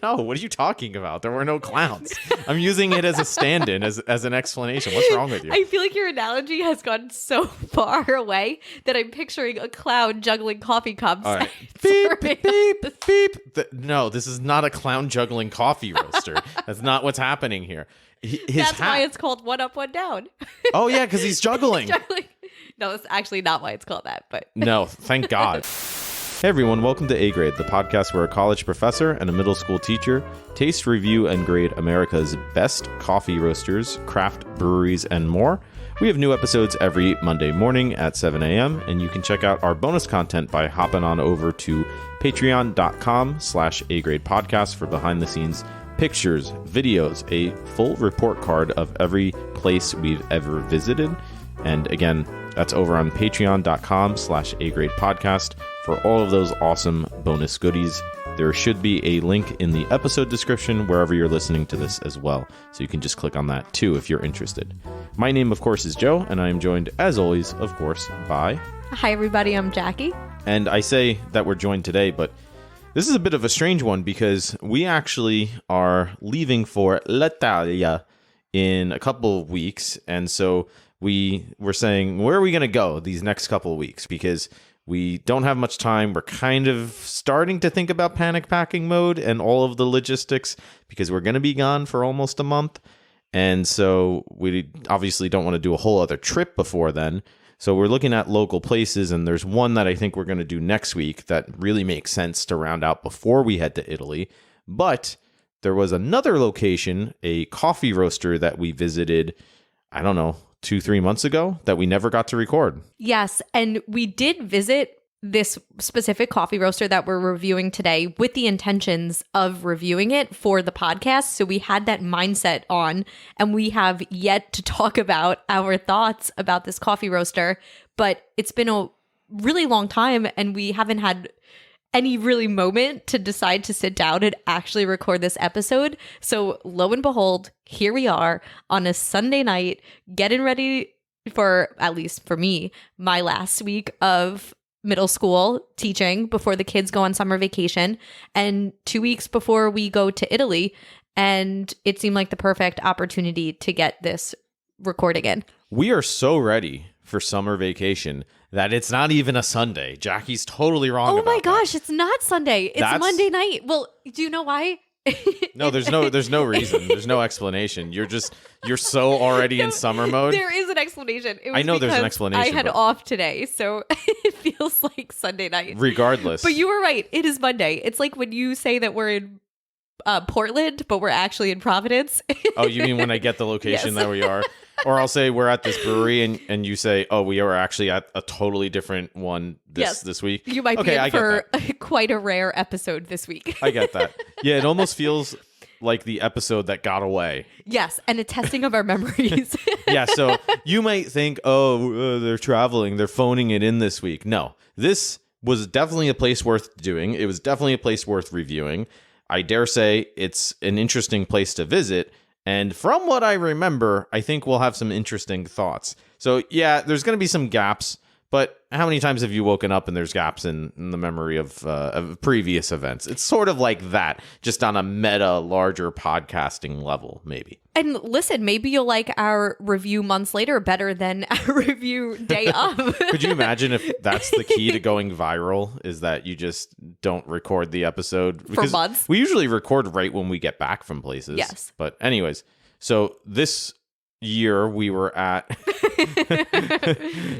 No, what are you talking about? There were no clowns. I'm using it as a stand-in, as an explanation. What's wrong with you? I feel like your analogy has gone so far away that I'm picturing a clown juggling coffee cups. All right. Beep, beep, beep. No, this is not a clown juggling coffee roaster. That's not what's happening here. That's why it's called One Up, One Down. Oh, yeah, because he's juggling. No, that's actually not why it's called that. But no, thank God. Hey everyone, welcome to A Grade, the podcast where a college professor and a middle school teacher taste, review, and grade America's best coffee roasters, craft breweries, and more. We have new episodes every Monday morning at 7 a.m., and you can check out our bonus content by hopping on over to patreon.com/agradepodcast for behind-the-scenes pictures, videos, a full report card of every place we've ever visited. And again, that's over on patreon.com/agradepodcast for all of those awesome bonus goodies. There should be a link in the episode description wherever you're listening to this as well. So you can just click on that too if you're interested. My name, of course, is Joe, and I am joined, as always, of course, by... Hi, everybody. I'm Jackie. And I say that we're joined today, but this is a bit of a strange one because we actually are leaving for l'Italia in a couple of weeks. And so we were saying, where are we going to go these next couple of weeks? Because we don't have much time. We're kind of starting to think about panic packing mode and all of the logistics because we're going to be gone for almost a month. And so we obviously don't want to do a whole other trip before then. So we're looking at local places, and there's one that I think we're going to do next week that really makes sense to round out before we head to Italy. But there was another location, a coffee roaster that we visited, I don't know, 2-3 months ago that we never got to record. Yes, and we did visit this specific coffee roaster that we're reviewing today with the intentions of reviewing it for the podcast. So we had that mindset on, and we have yet to talk about our thoughts about this coffee roaster, but it's been a really long time and we haven't had any really moment to decide to sit down and actually record this episode. So lo and behold, here we are on a Sunday night, getting ready for, at least for me, my last week of middle school teaching before the kids go on summer vacation, and 2 weeks before we go to Italy. And it seemed like the perfect opportunity to get this recording in. We are so ready for summer vacation that it's not even a Sunday. Jackie's totally wrong about that. Oh my gosh, it's not Sunday. It's Monday night. Well, do you know why? No, there's no reason. There's no explanation. You're so already in summer mode. There is an explanation. It was I know there's an explanation. I had off today, so it feels like Sunday night. Regardless. But you were right. It is Monday. It's like when you say that we're in Portland, but we're actually in Providence. Oh, you mean when I get the location Yes. that we are? Or I'll say we're at this brewery and you say, oh, we are actually at a totally different one this week. You might be in for quite a rare episode this week. I get that. Yeah, it almost feels like the episode that got away. Yes, and a testing of our memories. Yeah, so you might think, they're traveling, they're phoning it in this week. No, this was definitely a place worth doing. It was definitely a place worth reviewing. I dare say it's an interesting place to visit. And from what I remember, I think we'll have some interesting thoughts. So yeah, there's going to be some gaps, but how many times have you woken up and there's gaps in the memory of previous events? It's sort of like that, just on a meta, larger podcasting level, maybe. And listen, maybe you'll like our review months later better than our review day of. Could you imagine if that's the key to going viral, is that you just don't record the episode? Because for months. We usually record right when we get back from places. Yes. But anyways, so this year we were at,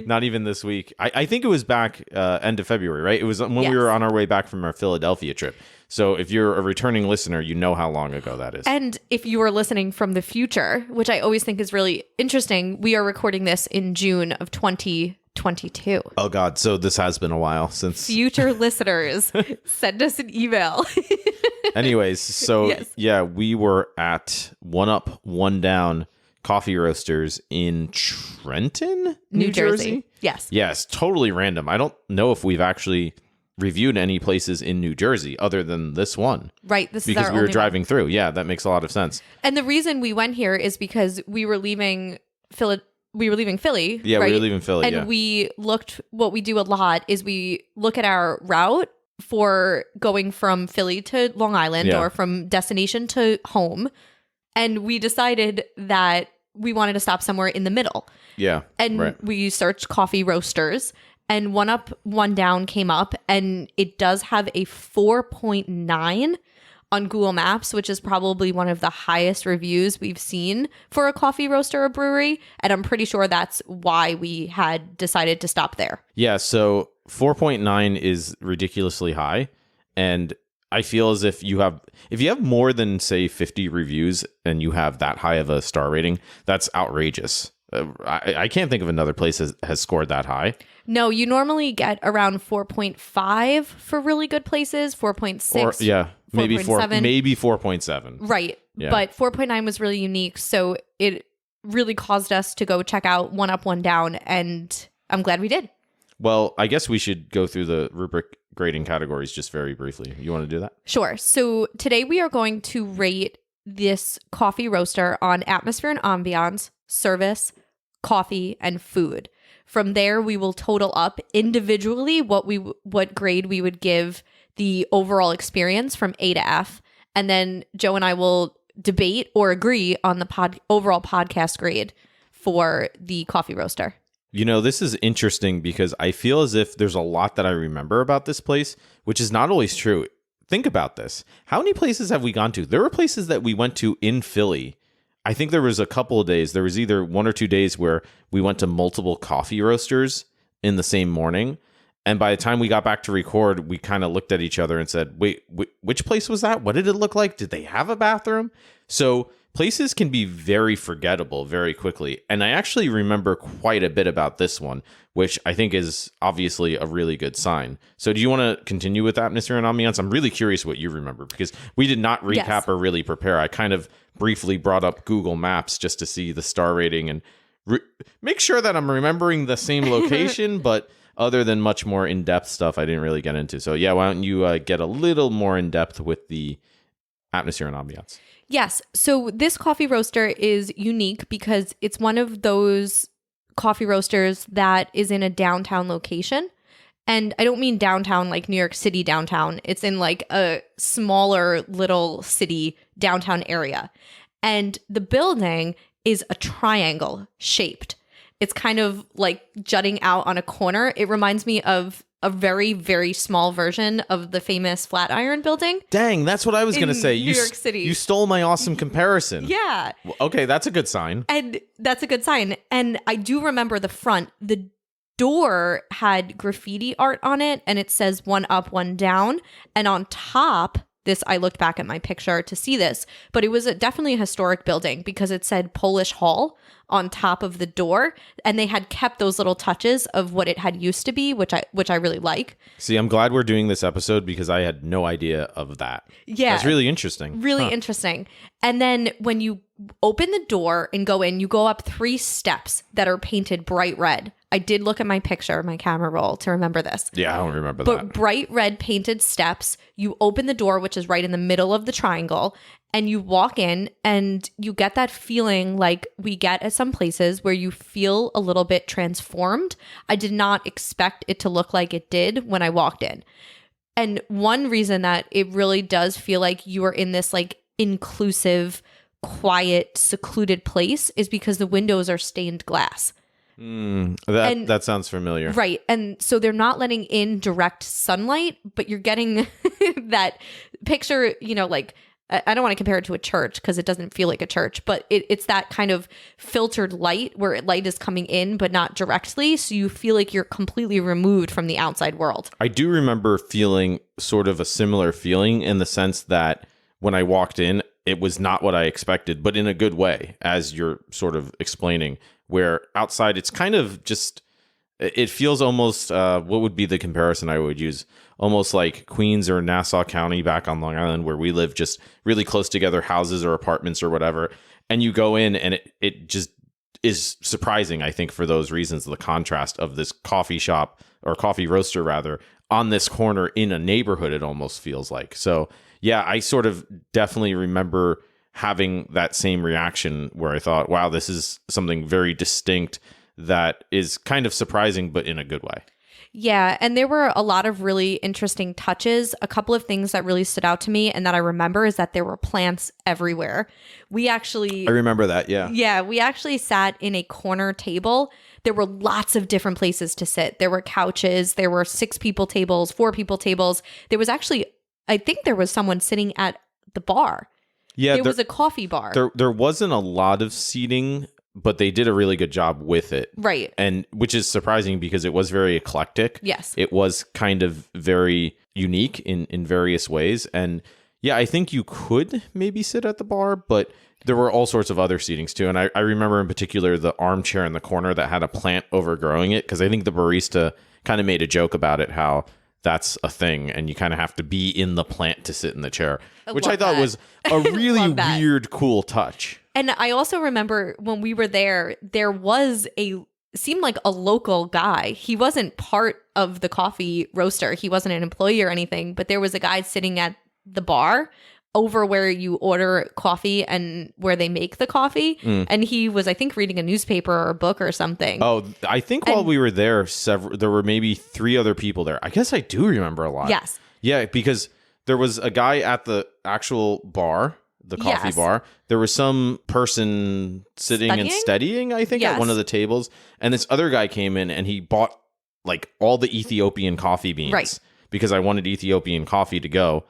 not even this week. I think it was back end of February, right? It was when we were on our way back from our Philadelphia trip. So if you're a returning listener, you know how long ago that is. And if you are listening from the future, which I always think is really interesting, we are recording this in June of 2022. Oh, God. So this has been a while since. Future listeners, send us an email. Anyways, so yeah, we were at One Up, One Down coffee roasters in Trenton, New Jersey. Yes, totally random. I don't know if we've actually reviewed any places in New Jersey other than this one. Right, this is because our we were only driving one. through. Yeah, that makes a lot of sense. And the reason we went here is because we were leaving Philly. Yeah, right? we were leaving Philly. And we looked. What we do a lot is we look at our route for going from Philly to Long Island or from destination to home. And we decided that we wanted to stop somewhere in the middle. Yeah. And we searched coffee roasters, and One Up, One Down came up, and it does have a 4.9 on Google Maps, which is probably one of the highest reviews we've seen for a coffee roaster or brewery. And I'm pretty sure that's why we had decided to stop there. Yeah, so 4.9 is ridiculously high. And I feel as if you have more than, say, 50 reviews and you have that high of a star rating, that's outrageous. I can't think of another place that has scored that high. No, you normally get around 4.5 for really good places, 4.6. Or, yeah, maybe 4.7. Maybe 4.7. Right. Yeah. But 4.9 was really unique. So it really caused us to go check out One Up, One Down. And I'm glad we did. Well, I guess we should go through the rubric grading categories just very briefly. You want to do that? Sure. So today we are going to rate this coffee roaster on atmosphere and ambiance, service, coffee, and food. From there, we will total up individually what grade we would give the overall experience from A to F. And then Joe and I will debate or agree on the overall podcast grade for the coffee roaster. You know, this is interesting because I feel as if there's a lot that I remember about this place, which is not always true. Think about this. How many places have we gone to? There were places that we went to in Philly. I think there was a couple of days. There was either 1 or 2 days where we went to multiple coffee roasters in the same morning. And by the time we got back to record, we kind of looked at each other and said, wait, which place was that? What did it look like? Did they have a bathroom? So places can be very forgettable very quickly. And I actually remember quite a bit about this one, which I think is obviously a really good sign. So do you want to continue with atmosphere and ambiance? I'm really curious what you remember because we did not recap or really prepare. I kind of briefly brought up Google Maps just to see the star rating and make sure that I'm remembering the same location, but other than much more in-depth stuff, I didn't really get into. So yeah, why don't you get a little more in-depth with the atmosphere and ambiance? Yes. So this coffee roaster is unique because it's one of those coffee roasters that is in a downtown location. And I don't mean downtown like New York City downtown. It's in like a smaller little city downtown area. And the building is a triangle shaped. It's kind of like jutting out on a corner. It reminds me of a very, very small version of the famous Flatiron building. Dang, that's what I was going to say. New York City. You stole my awesome comparison. Yeah. Okay, that's a good sign. And that's a good sign. And I do remember the front. The door had graffiti art on it, and it says One Up, One Down. And on top, I looked back at my picture to see this, but it was definitely a historic building because it said Polish Hall on top of the door, and they had kept those little touches of what it had used to be, which I really like. See, I'm glad we're doing this episode because I had no idea of that. Yeah. That's really interesting. Really interesting. And then when you open the door and go in, you go up 3 steps that are painted bright red. I did look at my picture, my camera roll, to remember this. Yeah, I don't remember that. But bright red painted steps. You open the door, which is right in the middle of the triangle, and you walk in and you get that feeling like we get at some places where you feel a little bit transformed. I did not expect it to look like it did when I walked in. And one reason that it really does feel like you are in this like inclusive, quiet, secluded place is because the windows are stained glass. That sounds familiar. Right. And so they're not letting in direct sunlight, but you're getting that picture, like, I don't want to compare it to a church because it doesn't feel like a church, but it's that kind of filtered light where light is coming in, but not directly. So you feel like you're completely removed from the outside world. I do remember feeling sort of a similar feeling in the sense that when I walked in, it was not what I expected, but in a good way, as you're sort of explaining, where outside it's kind of just, it feels almost, what would be the comparison I would use? Almost like Queens or Nassau County back on Long Island where we live, just really close together houses or apartments or whatever. And you go in and it just is surprising, I think, for those reasons, the contrast of this coffee shop or coffee roaster rather on this corner in a neighborhood, it almost feels like. So yeah, I sort of definitely remember having that same reaction where I thought, wow, this is something very distinct that is kind of surprising, but in a good way. Yeah, and there were a lot of really interesting touches. A couple of things that really stood out to me and that I remember is that there were plants everywhere. I remember that, yeah. Yeah, we actually sat in a corner table. There were lots of different places to sit. There were couches, there were 6 people tables, 4 people tables. There was actually, I think there was someone sitting at the bar. Yeah, there was a coffee bar. There wasn't a lot of seating, but they did a really good job with it. Right. And which is surprising because it was very eclectic. Yes. It was kind of very unique in various ways. And yeah, I think you could maybe sit at the bar, but there were all sorts of other seatings too. And I remember in particular the armchair in the corner that had a plant overgrowing it, because I think the barista kind of made a joke about it, how that's a thing and you kind of have to be in the plant to sit in the chair, which I thought was a really weird, cool touch. And I also remember when we were there was seemed like a local guy. He wasn't part of the coffee roaster. He wasn't an employee or anything, but there was a guy sitting at the bar over where you order coffee and where they make the coffee. And he was, I think, reading a newspaper or a book or something. Oh, I think while we were there, there were maybe 3 other people there. I guess I do remember a lot. Yes. Yeah, because there was a guy at the actual bar, the coffee bar. There was some person sitting and studying, I think, at one of the tables. And this other guy came in and he bought like all the Ethiopian coffee beans. Right. Because I wanted Ethiopian coffee to go.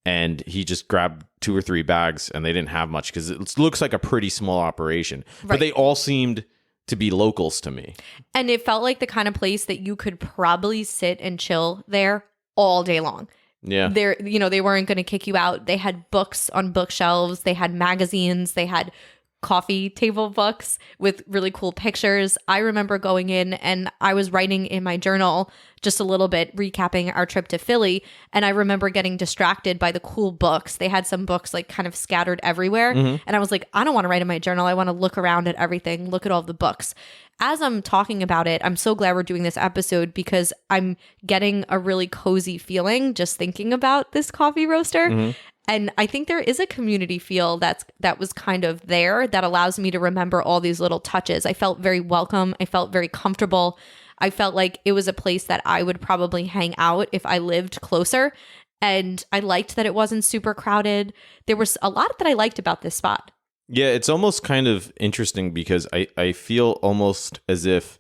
And he just grabbed 2 or 3 bags and they didn't have much because it looks like a pretty small operation. Right. But they all seemed to be locals to me. And it felt like the kind of place that you could probably sit and chill there all day long. Yeah. They weren't going to kick you out. They had books on bookshelves. They had magazines. They had coffee table books with really cool pictures. I remember going in and I was writing in my journal just a little bit, recapping our trip to Philly. And I remember getting distracted by the cool books. They had some books like kind of scattered everywhere. Mm-hmm. And I was like, I don't want to write in my journal. I want to look around at everything, look at all the books. As I'm talking about it, I'm so glad we're doing this episode because I'm getting a really cozy feeling just thinking about this coffee roaster. Mm-hmm. And I think there is a community feel that was kind of there that allows me to remember all these little touches. I felt very welcome. I felt very comfortable. I felt like it was a place that I would probably hang out if I lived closer. And I liked that it wasn't super crowded. There was a lot that I liked about this spot. Yeah, it's almost kind of interesting because I feel almost as if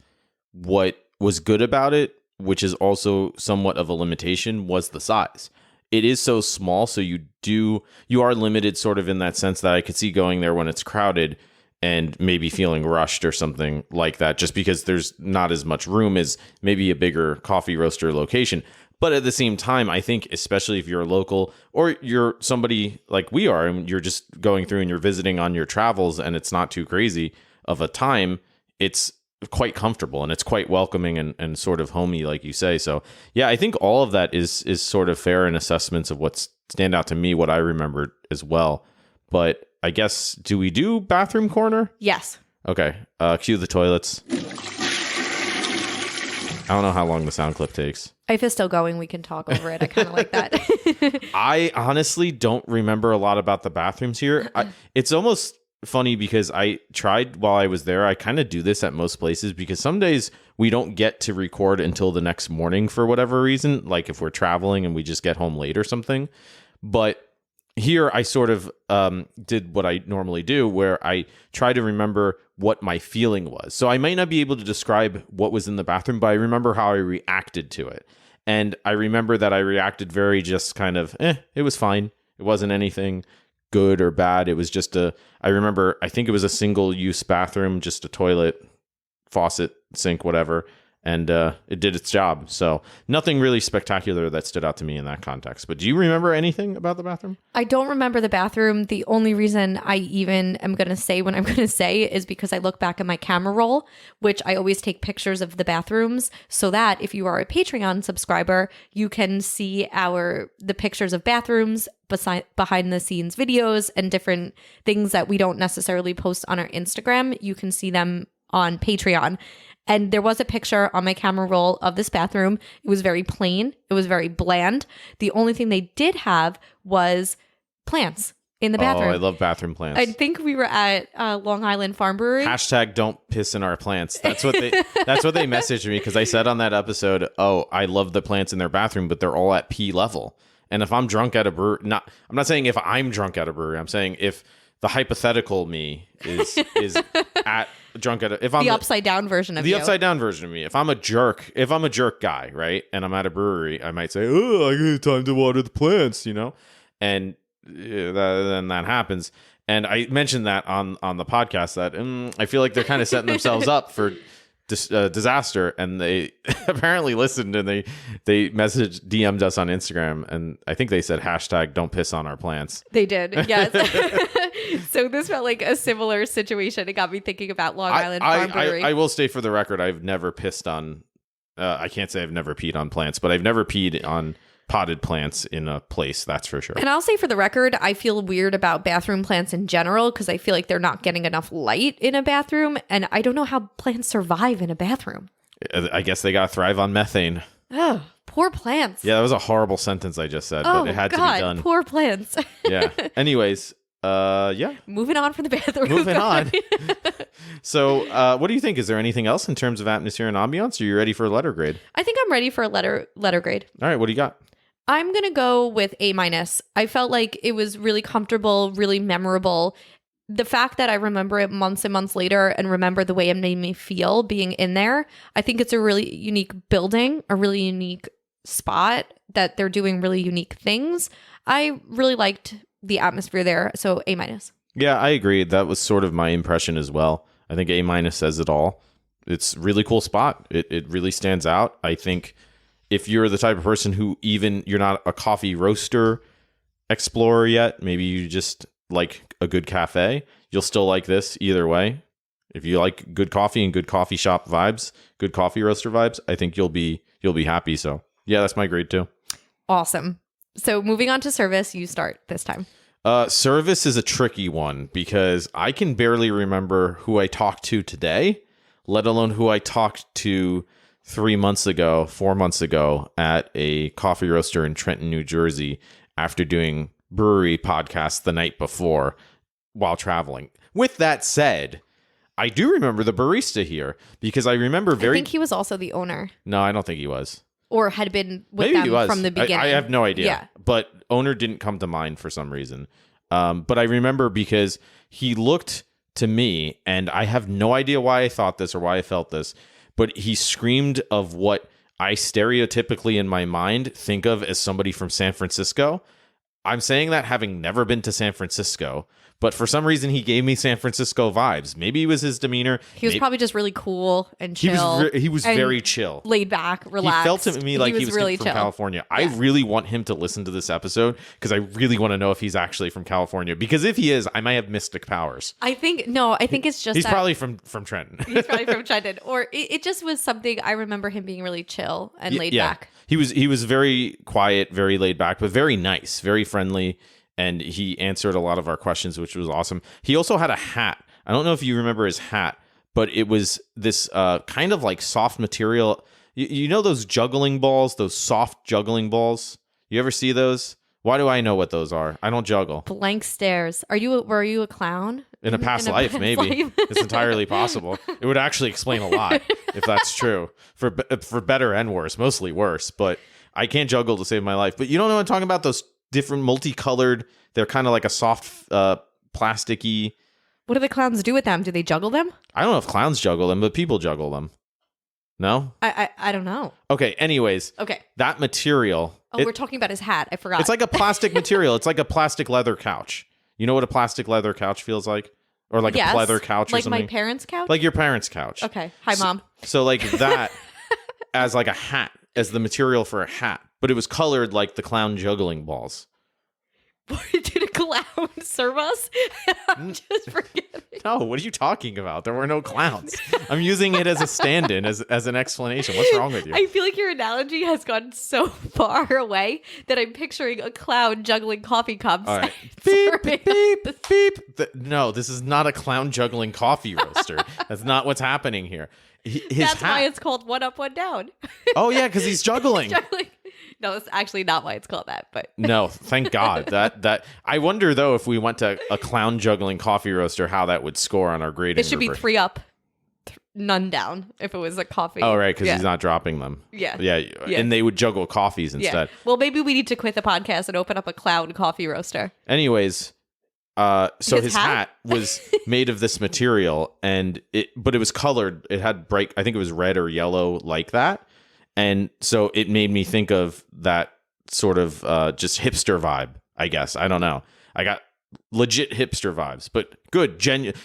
what was good about it, which is also somewhat of a limitation, was the size. It is so small, so you are limited sort of in that sense that I could see going there when it's crowded and maybe feeling rushed or something like that, just because there's not as much room as maybe a bigger coffee roaster location. But at the same time, I think especially if you're a local or you're somebody like we are and you're just going through and you're visiting on your travels and it's not too crazy of a time, it's quite comfortable and it's quite welcoming and sort of homey, like you say. So yeah, I think all of that is sort of fair in assessments of what stand out to me, what I remembered as well. But I guess, do we do bathroom corner? Yes. Okay. Cue the toilets. I don't know how long the sound clip takes. If it's still going, we can talk over it. I kind of like that. I honestly don't remember a lot about the bathrooms here. It's almost funny because I tried while I was there. I kind of do this at most places because some days we don't get to record until the next morning for whatever reason, like if we're traveling and we just get home late or something. But here I sort of did what I normally do, where I try to remember what my feeling was. So I might not be able to describe what was in the bathroom, but I remember how I reacted to it. And I remember that I reacted very just kind of, it was fine. It wasn't anything good or bad. It was just I think it was a single-use bathroom, just a toilet, faucet, sink, whatever. And it did its job. So nothing really spectacular that stood out to me in that context. But do you remember anything about the bathroom? I don't remember the bathroom. The only reason I even am going to say what I'm going to say is because I look back at my camera roll, which I always take pictures of the bathrooms so that if you are a Patreon subscriber, you can see the pictures of bathrooms, behind the scenes videos, and different things that we don't necessarily post on our Instagram. You can see them on Patreon. And there was a picture on my camera roll of this bathroom. It was very plain. It was very bland. The only thing they did have was plants. in the bathroom. Oh, I love bathroom plants. I think we were at Long Island Farm Brewery. Hashtag don't piss in our plants. That's what they messaged me, because I said on that episode, oh, I love the plants in their bathroom, but they're all at pee level. And if I'm drunk at a brewery, I'm not saying if I'm drunk at a brewery, I'm saying if the hypothetical me is at drunk at a, if I'm the upside down version of the you. upside down version of me. If I'm a jerk guy, right, and I'm at a brewery, I might say, oh, I got time to water the plants, and then that happens. And I mentioned that on the podcast that I feel like they're kind of setting themselves up for disaster, and they apparently listened, and they DM'd us on Instagram, and I think they said hashtag don't piss on our plants. They did, yes. So this felt like a similar situation. It got me thinking about Long Island Farm Brewery. I will state for the record, I've never pissed on I can't say I've never peed on plants, but I've never peed on potted plants in a place, that's for sure. And I'll say for the record, I feel weird about bathroom plants in general because I feel like they're not getting enough light in a bathroom, and I don't know how plants survive in a bathroom. I guess they gotta thrive on methane. Oh, poor plants. Yeah, that was a horrible sentence I just said, but it had to be done. Poor plants. Yeah. Anyways, yeah. Moving on from the bathroom. Moving on. So, what do you think? Is there anything else in terms of atmosphere and ambiance? Are you ready for a letter grade? I think I'm ready for a letter grade. All right, what do you got? I'm going to go with A-. I felt like it was really comfortable, really memorable. The fact that I remember it months and months later and remember the way it made me feel being in there, I think it's a really unique building, a really unique spot that they're doing really unique things. I really liked the atmosphere there, so A-. Yeah, I agree. That was sort of my impression as well. I think A- says it all. It's a really cool spot. It really stands out. I think if you're the type of person who you're not a coffee roaster explorer yet, maybe you just like a good cafe, you'll still like this either way. If you like good coffee and good coffee shop vibes, good coffee roaster vibes, I think you'll be happy. So yeah, that's my grade too. Awesome. So moving on to service, you start this time. Service is a tricky one because I can barely remember who I talked to today, let alone who I talked to 4 months ago at a coffee roaster in Trenton, New Jersey, after doing brewery podcasts the night before while traveling. With that said, I do remember the barista here because I remember I think he was also the owner. No, I don't think he was. Or had been with Maybe them he was. from the beginning. I have no idea. Yeah. But owner didn't come to mind for some reason. But I remember because he looked to me, and I have no idea why I thought this or why I felt this, but he screamed of what I stereotypically in my mind think of as somebody from San Francisco. I'm saying that having never been to San Francisco, but for some reason he gave me San Francisco vibes. Maybe it was his demeanor. He was probably just really cool and chill. He was very chill. Laid back, relaxed. He felt to me like he was really from chill. California. Yeah. I really want him to listen to this episode because I really want to know if he's actually from California. Because if he is, I might have mystic powers. I think it's just he's probably from Trenton. He's probably from Trenton. Or it just was something, I remember him being really chill and laid back. He was very quiet, very laid back, but very nice, very friendly. And he answered a lot of our questions, which was awesome. He also had a hat. I don't know if you remember his hat, but it was this kind of like soft material. You know those juggling balls, those soft juggling balls? You ever see those? Why do I know what those are? I don't juggle. Blank stares. Were you a clown? In a past life, maybe. It's entirely possible. It would actually explain a lot if that's true. For better and worse, mostly worse. But I can't juggle to save my life. But you don't know what I'm talking about? Those different multicolored, they're kind of like a soft plasticky. What do the clowns do with them? Do they juggle them? I don't know if clowns juggle them, but people juggle them. No? I don't know. Okay, anyways. Okay. That material. Oh, we're talking about his hat. I forgot. It's like a plastic material. It's like a plastic leather couch. You know what a plastic leather couch feels like? Or like a pleather couch or something? Like my parents' couch? Like your parents' couch. Okay. Hi, Mom. So like that as like a hat, as the material for a hat. But it was colored like the clown juggling balls. Did a clown serve us? I'm just forgetting. No, what are you talking about? There were no clowns. I'm using it as a stand-in, as an explanation. What's wrong with you? I feel like your analogy has gone so far away that I'm picturing a clown juggling coffee cups. All right. Beep, beep, beep. No, this is not a clown juggling coffee roaster. That's not what's happening here. That's why it's called One Up, One Down. Oh, yeah, because he's juggling. No, that's actually not why it's called that. But no, thank God. That I wonder, though, if we went to a clown juggling coffee roaster, how that would score on our grading. It should be 3 up, none down if it was a coffee. Oh, right, because he's not dropping them. Yeah. And they would juggle coffees instead. Yeah. Well, maybe we need to quit the podcast and open up a clown coffee roaster. Anyways, so his hat was made of this material, but it was colored. It had bright, I think it was red or yellow like that. And so it made me think of that sort of just hipster vibe, I guess. I don't know. I got legit hipster vibes, but good.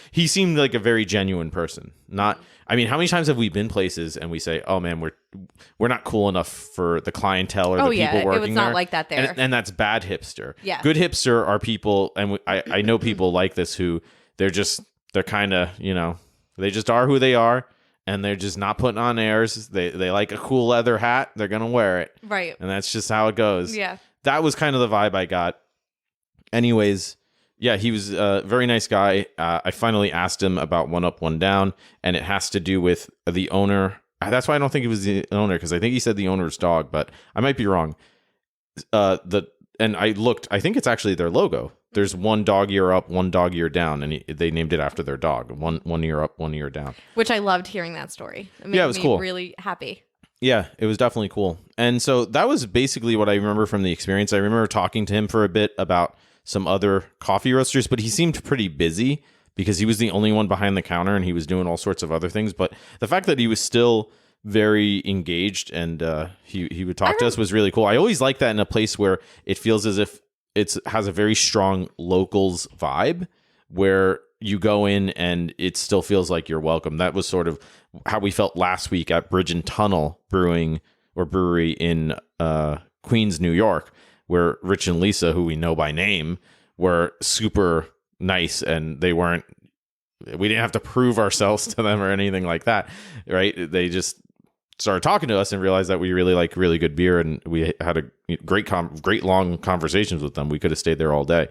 He seemed like a very genuine person. How many times have we been places and we say, oh man, we're not cool enough for the clientele or the people working there. It was not like that there. And that's bad hipster. Yeah. Good hipster are people, and I know people like this who they're kind of, they just are who they are. And they're just not putting on airs. They like a cool leather hat. They're going to wear it. Right. And that's just how it goes. Yeah. That was kind of the vibe I got. Anyways, yeah, he was a very nice guy. I finally asked him about One Up, One Down. And it has to do with the owner. That's why I don't think it was the owner, because I think he said the owner's dog, but I might be wrong. And I looked, I think it's actually their logo. There's one dog ear up, one dog ear down, and they named it after their dog. One ear up, one ear down. Which I loved hearing that story. It was me cool. Really happy. Yeah, it was definitely cool. And so that was basically what I remember from the experience. I remember talking to him for a bit about some other coffee roasters, but he seemed pretty busy because he was the only one behind the counter and he was doing all sorts of other things. But the fact that he was still very engaged and he would talk to us was really cool. I always like that in a place where it feels as if it has a very strong locals vibe, where you go in and it still feels like you're welcome. That was sort of how we felt last week at Bridge and Tunnel Brewery in Queens, New York, where Rich and Lisa, who we know by name, were super nice, and we didn't have to prove ourselves to them or anything like that, right? They just started talking to us and realized that we really like really good beer, and we had a great long conversations with them. We could have stayed there all day.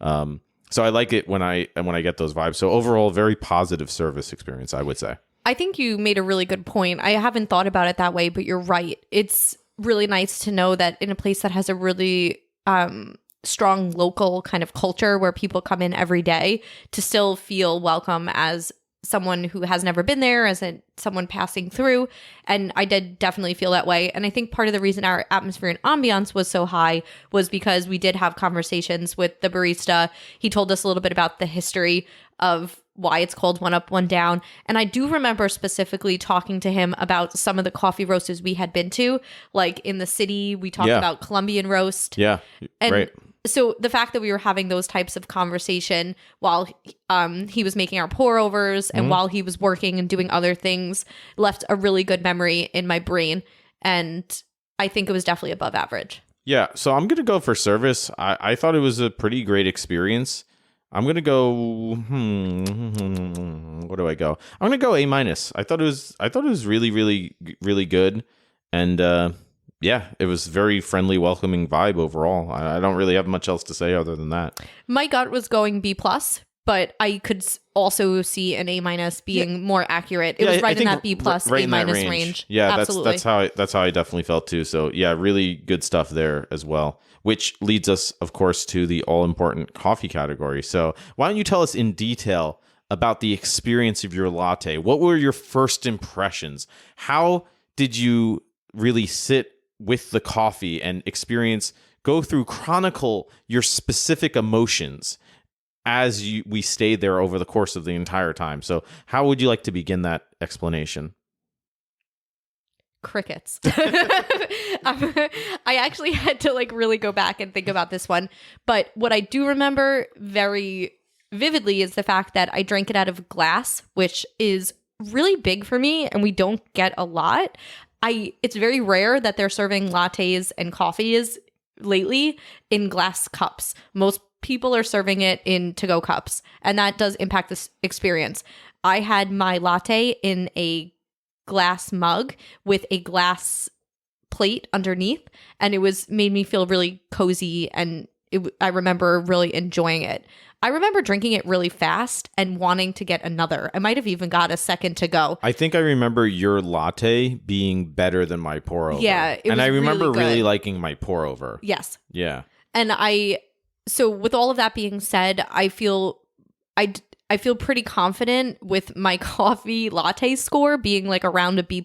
So I like it when I get those vibes. So overall, very positive service experience, I would say. I think you made a really good point. I haven't thought about it that way, but you're right. It's really nice to know that in a place that has a really strong local kind of culture where people come in every day, to still feel welcome as someone who has never been there, as someone passing through. And I did definitely feel that way. And I think part of the reason our atmosphere and ambiance was so high was because we did have conversations with the barista. He told us a little bit about the history of why it's called One Up, One Down. And I do remember specifically talking to him about some of the coffee roasters we had been to, like in the city. We talked about Colombian Roast. Yeah, and right. So the fact that we were having those types of conversation while he was making our pour overs and while he was working and doing other things left a really good memory in my brain. And I think it was definitely above average. Yeah. So I'm going to go for service. I thought it was a pretty great experience. I'm going to go, what do I go? I'm going to go A-. I thought it was really, really, really good. And, yeah, it was very friendly, welcoming vibe overall. I don't really have much else to say other than that. My gut was going B+, but I could also see an A- being more accurate. It was right in that B+, right A- range. Yeah, absolutely. That's how I definitely felt too. So yeah, really good stuff there as well. Which leads us, of course, to the all-important coffee category. So why don't you tell us in detail about the experience of your latte? What were your first impressions? How did you really sit with the coffee and chronicle your specific emotions as we stayed there over the course of the entire time? So how would you like to begin that explanation? Crickets. I actually had to really go back and think about this one. But what I do remember very vividly is the fact that I drank it out of glass, which is really big for me and we don't get a lot. It's very rare that they're serving lattes and coffees lately in glass cups. Most people are serving it in to-go cups, and that does impact this experience. I had my latte in a glass mug with a glass plate underneath, and it made me feel really cozy, and I remember really enjoying it. I remember drinking it really fast and wanting to get another. I might have even got a second to go. I think I remember your latte being better than my pour over. Yeah, it was I remember really good. liking my pour over. Yes. Yeah. And so with all of that being said, I feel pretty confident with my coffee latte score being like around a B+,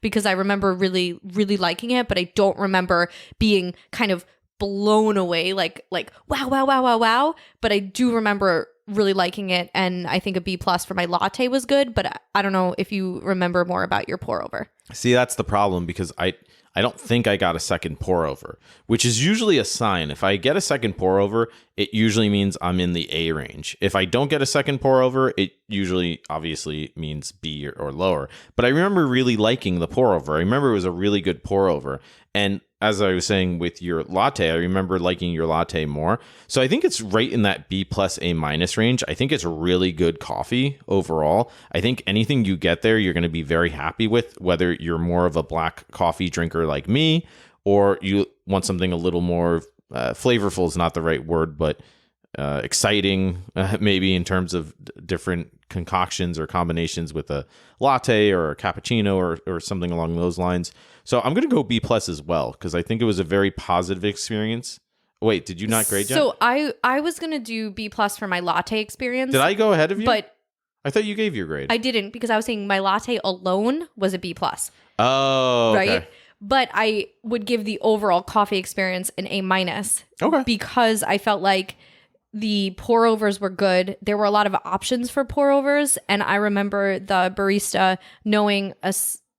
because I remember really, really liking it, but I don't remember being kind of blown away like wow. But I do remember really liking it, and I think a B+ for my latte was good, but I don't know if you remember more about your pour over. See, that's the problem, because I don't think I got a second pour over, which is usually a sign. If I get a second pour over, it usually means I'm in the A range. If I don't get a second pour over, it usually obviously means B or lower. But I remember really liking the pour over. I remember it was a really good pour over. And as I was saying with your latte, I remember liking your latte more. So I think it's right in that B+ A- range. I think it's really good coffee overall. I think anything you get there, you're going to be very happy with, whether you're more of a black coffee drinker like me, or you want something a little more flavorful is not the right word, but exciting, maybe in terms of different concoctions or combinations with a latte or a cappuccino or something along those lines. So I'm going to go B+ as well, because I think it was a very positive experience. Wait, did you not grade yet? So I was going to do B+ for my latte experience. Did I go ahead of you? But I thought you gave your grade. I didn't, because I was saying my latte alone was a B+. Oh, okay. Right? But I would give the overall coffee experience an A-, Okay. because I felt like the pour overs were good. There were a lot of options for pour overs, and I remember the barista knowing a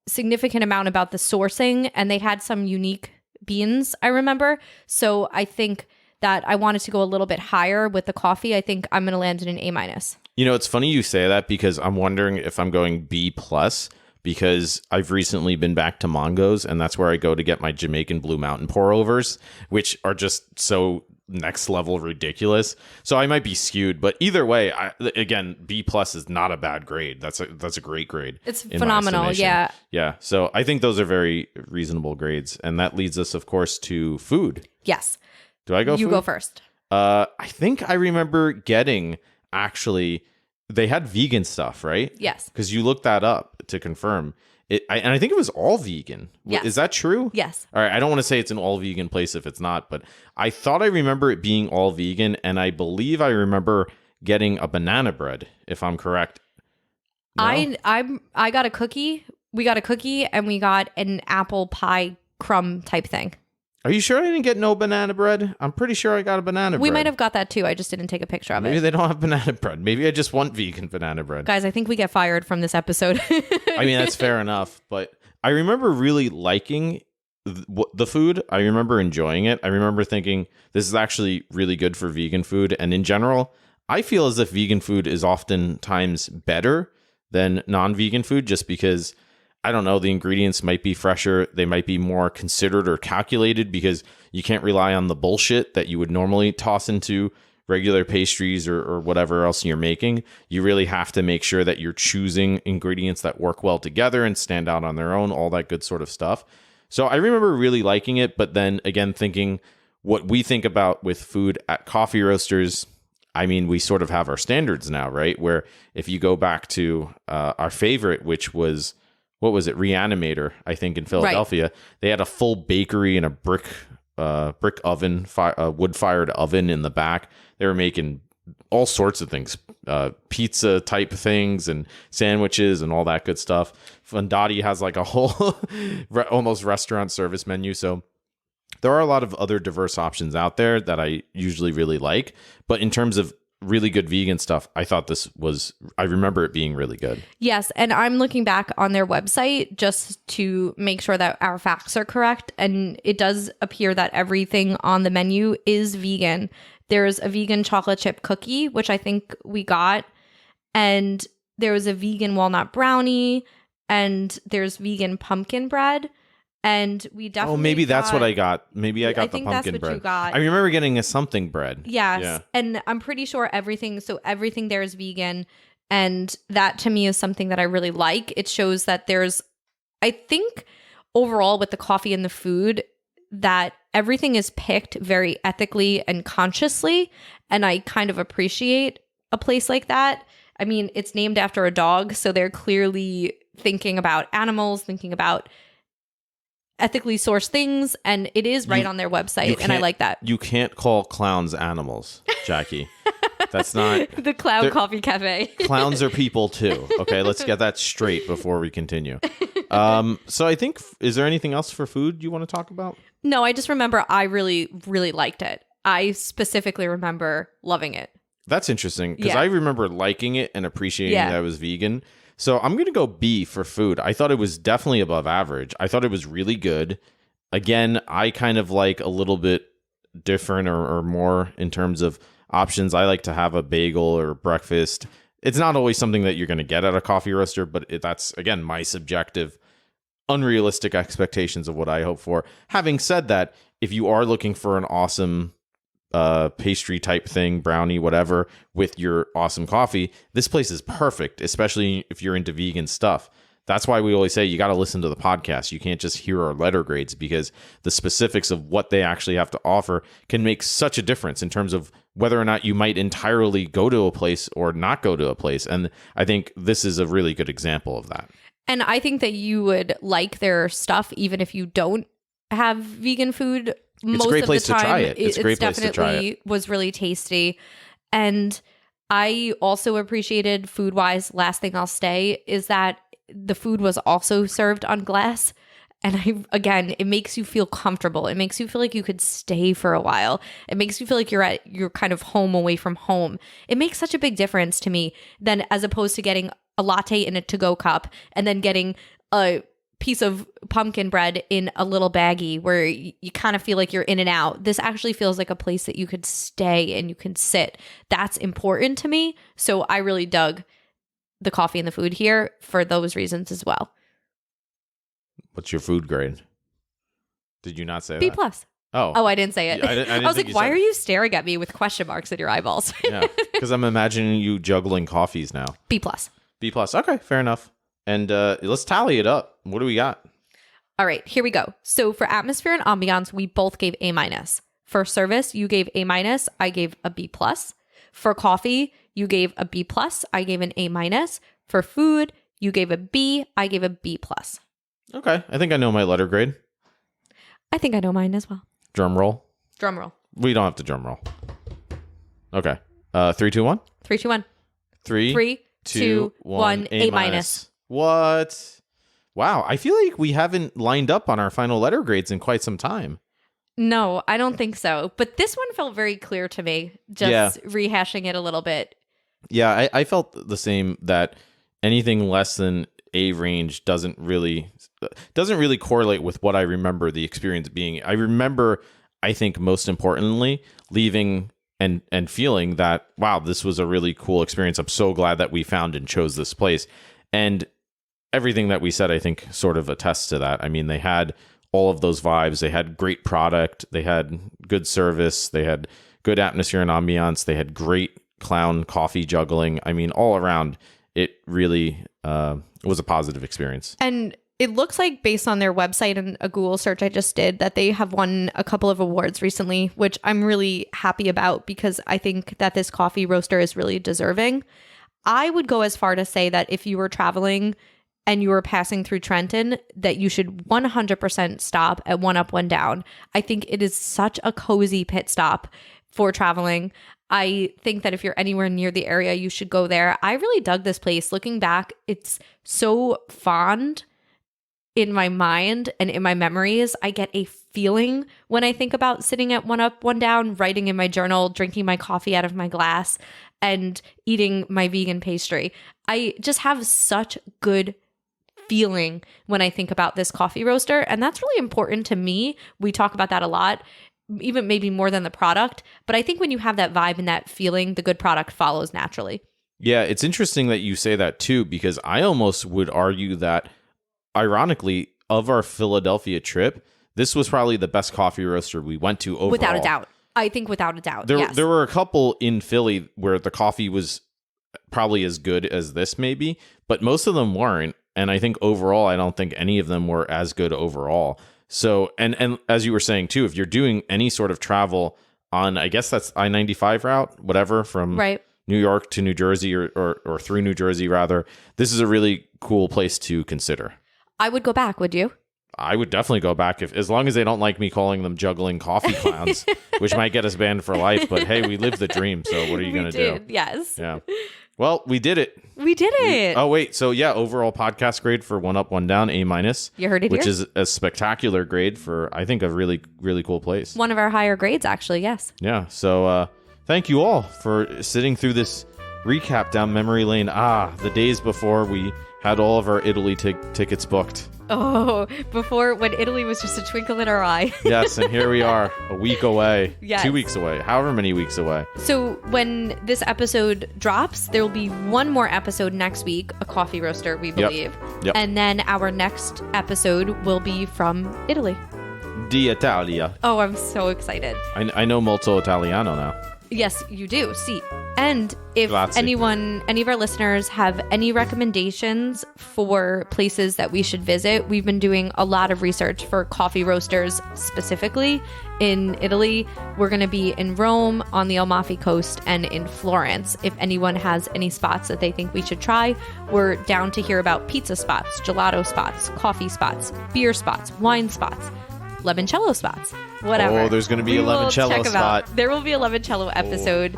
significant amount about the sourcing, and they had some unique beans, I remember. So I think that I wanted to go a little bit higher with the coffee. I think I'm going to land in an A-. You know, it's funny you say that, because I'm wondering if I'm going B+, because I've recently been back to Mongo's, and that's where I go to get my Jamaican Blue Mountain pour overs, which are just so next level ridiculous. So I might be skewed, but either way, again, B+ is not a bad grade. That's a great grade. It's phenomenal. Yeah. So I think those are very reasonable grades, and that leads us, of course, to food. Yes. Do I go? You food? go first. I think I remember getting, actually, they had vegan stuff, right? Yes. Because you looked that up to confirm. And I think it was all vegan. Yes. Is that true? Yes. All right. I don't want to say it's an all vegan place if it's not, but I thought I remember it being all vegan, and I believe I remember getting a banana bread, if I'm correct. No? I got a cookie. We got a cookie, and we got an apple pie crumb type thing. Are you sure I didn't get no banana bread? I'm pretty sure I got a banana bread. We might have got that too. I just didn't take a picture of Maybe it. they don't have banana bread. Maybe I just want vegan banana bread. Guys, I think we get fired from this episode. I mean, that's fair enough. But I remember really liking the food. I remember enjoying it. I remember thinking this is actually really good for vegan food. And in general, I feel as if vegan food is oftentimes better than non-vegan food, just because, I don't know, the ingredients might be fresher. They might be more considered or calculated, because you can't rely on the bullshit that you would normally toss into regular pastries or whatever else you're making. You really have to make sure that you're choosing ingredients that work well together and stand out on their own, all that good sort of stuff. So I remember really liking it, but then again, thinking what we think about with food at Coffee Roasters, I mean, we sort of have our standards now, right? Where if you go back to our favorite, which was, what was it? Reanimator, I think, in Philadelphia. Right. They had a full bakery and a brick oven, wood-fired oven in the back. They were making all sorts of things, pizza type things and sandwiches and all that good stuff. Fondati has like a whole almost restaurant service menu. So there are a lot of other diverse options out there that I usually really like. But in terms of really good vegan stuff, I thought I remember it being really good. Yes, and I'm looking back on their website just to make sure that our facts are correct, and it does appear that everything on the menu is vegan. There's a vegan chocolate chip cookie, which I think we got, and there was a vegan walnut brownie, and there's vegan pumpkin bread. And we definitely maybe that's what I got. Maybe I got the think pumpkin that's what bread. you got. I remember getting a something bread. Yes. Yeah. And I'm pretty sure everything there is vegan. And that to me is something that I really like. It shows that I think overall with the coffee and the food, that everything is picked very ethically and consciously. And I kind of appreciate a place like that. I mean, it's named after a dog, so they're clearly thinking about animals, thinking about ethically sourced things, and it is right on their website, and I like that. You can't call clowns animals, Jackie. That's not... The Clown Coffee Cafe. Clowns are people too. Okay, let's get that straight before we continue. So I think, is there anything else for food you want to talk about? No, I just remember I really, really liked it. I specifically remember loving it. That's interesting, because I remember liking it and appreciating that it was vegan. So I'm going to go B for food. I thought it was definitely above average. I thought it was really good. Again, I kind of like a little bit different or more in terms of options. I like to have a bagel or breakfast. It's not always something that you're going to get at a coffee roaster, but that's, again, my subjective, unrealistic expectations of what I hope for. Having said that, if you are looking for an awesome pastry type thing, brownie, whatever, with your awesome coffee, this place is perfect, especially if you're into vegan stuff. That's why we always say you got to listen to the podcast. You can't just hear our letter grades, because the specifics of what they actually have to offer can make such a difference in terms of whether or not you might entirely go to a place or not go to a place. And I think this is a really good example of that. And I think that you would like their stuff even if you don't have vegan food. It's a great place to try it. It's a great place to try it. Was really tasty. And I also appreciated food-wise, last thing I'll say, is that the food was also served on glass. And again, it makes you feel comfortable. It makes you feel like you could stay for a while. It makes you feel like you're kind of home away from home. It makes such a big difference to me than as opposed to getting a latte in a to-go cup and then getting a piece of pumpkin bread in a little baggie where you kind of feel like you're in and out. This actually feels like a place that you could stay and you can sit. That's important to me. So I really dug the coffee and the food here for those reasons as well. What's your food grade? Did you not say B+. that? Oh, I didn't say it. I didn't I was think like, you why said are you staring at me with question marks in your eyeballs? Yeah, because I'm imagining you juggling coffees now. B+. B+. Okay, fair enough. And let's tally it up. What do we got? All right, here we go. So for atmosphere and ambiance, we both gave A-. For service, you gave A-. I gave a B+. For coffee, you gave a B+. I gave an A-. For food, you gave a B. I gave a B+. Okay, I think I know my letter grade. I think I know mine as well. Drum roll. Drum roll. We don't have to drum roll. Okay. 3, 2, 1. 3, 2, 1. 3, 2, 1. A-. What? Wow, I feel like we haven't lined up on our final letter grades in quite some time. No, I don't think so. But this one felt very clear to me, just rehashing it a little bit. Yeah, I felt the same, that anything less than A range doesn't really correlate with what I remember the experience being. I remember, I think most importantly, leaving and feeling that, wow, this was a really cool experience. I'm so glad that we found and chose this place. And everything that we said, I think, sort of attests to that. I mean, they had all of those vibes. They had great product. They had good service. They had good atmosphere and ambiance. They had great clown coffee juggling. I mean, all around, it really was a positive experience. And it looks like, based on their website and a Google search I just did, that they have won a couple of awards recently, which I'm really happy about, because I think that this coffee roaster is really deserving. I would go as far to say that if you were traveling and you were passing through Trenton, that you should 100% stop at One Up, One Down. I think it is such a cozy pit stop for traveling. I think that if you're anywhere near the area, you should go there. I really dug this place. Looking back, it's so fond in my mind and in my memories. I get a feeling when I think about sitting at One Up, One Down, writing in my journal, drinking my coffee out of my glass, and eating my vegan pastry. I just have such good feeling when I think about this coffee roaster, and that's really important to me. We talk about that a lot, even maybe more than the product, but I think when you have that vibe and that feeling, the good product follows naturally. Yeah, it's interesting that you say that too, because I almost would argue that, ironically, of our Philadelphia trip, this was probably the best coffee roaster we went to overall. Without a doubt. I think without a doubt. There were a couple in Philly where the coffee was probably as good as this maybe, but most of them weren't. And I think overall, I don't think any of them were as good overall. So, and as you were saying too, if you're doing any sort of travel on, I guess that's I-95 route, whatever, from New York to New Jersey or through New Jersey rather, this is a really cool place to consider. I would go back, would you? I would definitely go back as long as they don't like me calling them juggling coffee clowns, which might get us banned for life. But hey, we lived the dream. So what are you going to do? Yes. Yeah. Well, we did it. We did it. Oh, wait. So yeah, overall podcast grade for One Up, One Down, A-. You heard it which here? is a spectacular grade for, I think, a really, really cool place. One of our higher grades, actually. Yes. Yeah. So thank you all for sitting through this recap down memory lane. The days before we had all of our Italy tickets booked. Oh, before when Italy was just a twinkle in our eye. Yes, and here we are, a week away, Yes. 2 weeks away, however many weeks away. So when this episode drops, there will be one more episode next week, a coffee roaster, we believe. Yep. And then our next episode will be from Italy. D'Italia. Oh, I'm so excited. I know molto Italiano now. Yes, you do. See. And if Grazie. any of our listeners have any recommendations for places that we should visit, we've been doing a lot of research for coffee roasters specifically in Italy. We're going to be in Rome, on the Amalfi Coast, and in Florence. If anyone has any spots that they think we should try, we're down to hear about pizza spots, gelato spots, coffee spots, beer spots, wine spots, limoncello spots, whatever. Oh, there's going to be a We will limoncello check 'em spot. out. There will be a limoncello episode.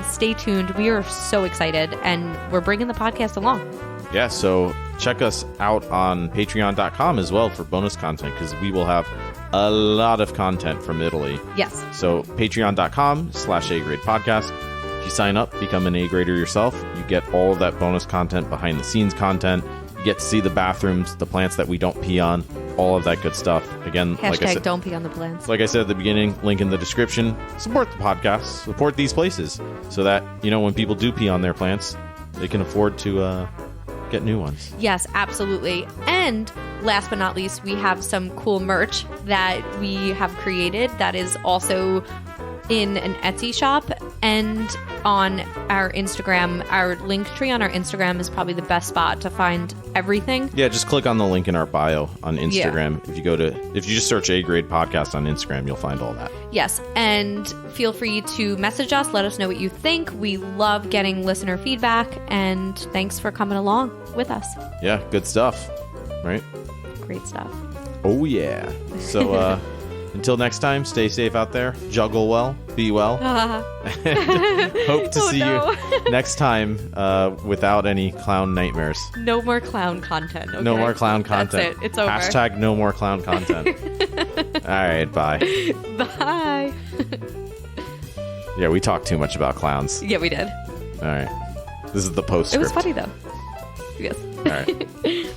Stay tuned. We are so excited, and we're bringing the podcast along. Yeah, so check us out on patreon.com as well for bonus content, because we will have a lot of content from Italy. Yes. So patreon.com/A-Grade Podcast. If you sign up, become an A-Grader yourself, you get all of that bonus content, behind the scenes content. You get to see the bathrooms, the plants that we don't pee on, all of that good stuff. Again, like I Hashtag said, don't pee on the plants. like I said at the beginning, link in the description. Support the podcast, support these places, so that, when people do pee on their plants, they can afford to get new ones. Yes, absolutely. And last but not least, we have some cool merch that we have created that is also in an Etsy shop and on our Instagram. Our link tree on our Instagram is probably the best spot to find everything. Yeah, just click on the link in our bio on Instagram. If you just search A-Grade Podcast on Instagram, you'll find all that. Yes, and feel free to message us, let us know what you think. We love getting listener feedback, and thanks for coming along with us. Yeah, good stuff, right? Great stuff. Oh, yeah. So, until next time, stay safe out there. Juggle well. Be well. And hope to see you next time without any clown nightmares. No more clown content. Okay? No more clown content. That's it. It's over. Hashtag no more clown content. All right, bye. Bye. Yeah, we talked too much about clowns. Yeah, we did. All right. This is the postscript. It was funny, though. Yes. All right.